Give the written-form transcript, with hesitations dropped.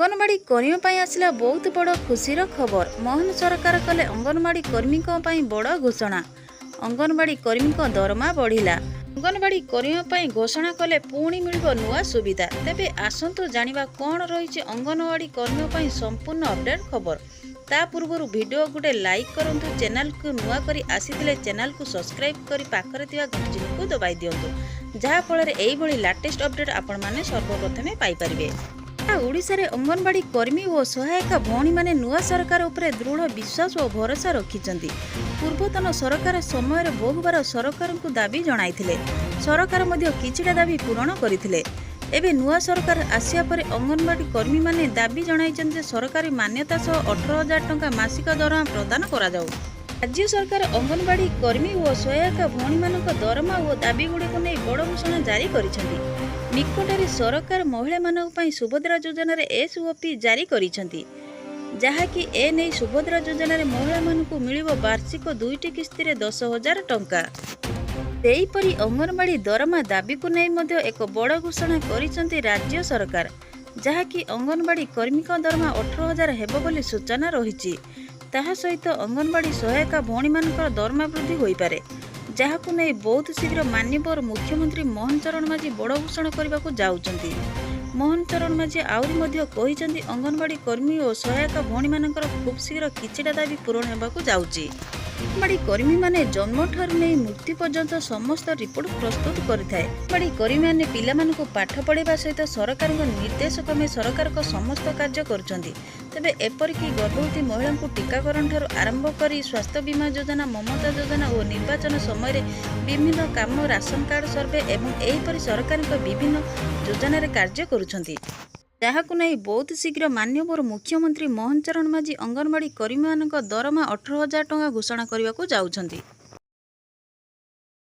अंगनवाड़ी कर्मी आसला बहुत बड़ खुशीर खबर। मोहन सरकार कले अंगनवाड़ी कर्मी बड़ घोषणा। अंगनवाड़ी कर्मी दरमा बढ़िला। अंगनवाड़ी कर्मी घोषणा कले पुणी मिल नुआ सुविधा। तेबे आसतु जानिबा कौन रही अंगनवाड़ी कर्मी संपूर्ण अपडेट खबर। ता पूर्व वीडियो गुटे लाइक करंतु, चैनल को नुआ करी आसीथिले चैनल को सब्सक्राइब करी पाखरे थिबा घंटी को दबाई दियंतु, जहा फल रे एई भली लेटेस्ट अपडेट आपण माने सर्वप्रथमे पाई परिबे। ओडिशा रे अंगनवाड़ी कर्मी और सहायक भौणी माने नुआ सरकार उपरे दृढ़ विश्वास और भरोसा रखिछंती। पूर्वतन सरकार समय बहुबार सरकार को दाबी जणाइथिले, सरकार मध्य किछिटा दाबी पूरण करिथिले। एबे नुआ सरकार आसिया परे अंगनवाड़ी कर्मी माने दाबी जणाइछन्ते जे सरकारी मान्यता सह 18,000 टंका मासिक दरमा प्रदान करा जाऊ। राज्य सरकार अंगनवाड़ी कर्मी और सहायक भौणी मानक दरमा और दाबी गुड़िक नहीं बड़ घोषणा जारी करिसेंती। निकटरे सरकार महिला मानक पई सुभद्रा योजना रे एसओपी जारी करिसेंती, जहाँकि ए नहीं सुभद्रा योजना रे महिला मानक मिलिबो वार्षिक 2टी किस्ती रे 10,000 टंका। सेहीपरि अंगनवाड़ी दरमा दाबी को नहीं मध्य एक बड़ घोषणा करिसेंती राज्य सरकार, जहाँकि अंगनवाड़ी कर्मी दरमा 18,000 हेबो बोली सूचना रहिछि। ताहा सहित अंगनवाड़ी सहायक भौणी मानकर दरमा वृद्धि होई पारे, जहाकु नहीं बहुत शीघ्र माननीय मुख्यमंत्री मोहन चरण माझी बड़ घोषणा करने को जाउछंती। मोहन चरण माझी आउरी मध्य कहिसेंती अंगनवाड़ी कर्मी और सहायक भौणी मानकर खूब शीघ्र किछिटा दाबी पूरण हेबाकु जाउछि। अंगनवाड़ी कर्मी माने जन्म ठारू नहीं मृत्यु पर्यंत समस्त रिपोर्ट प्रस्तुत करिथाय। अंगनवाड़ी कर्मी माने पिला मानकु पाठ पढ़ाइबा सहित सरकार निर्देश क्रमे सरकार को समस्त कार्य करुछंती। तेबे एपरिकी गर्भवती महिला को टीकाकरण ठारू आरंभ करी स्वास्थ्य बीमा योजना, ममता योजना और निर्वाचन समय विभिन्न काम, राशन कार्ड सर्वे एवं एहीपरि सरकार विभिन्न योजना रे कार्य करुछंती, जहाकु नहीं बहुत शीघ्र माननीय मुख्यमंत्री मोहन चरण माझी अंगनवाड़ी कर्मी दरमा 18,000 टंका घोषणा करने को जाउछंती।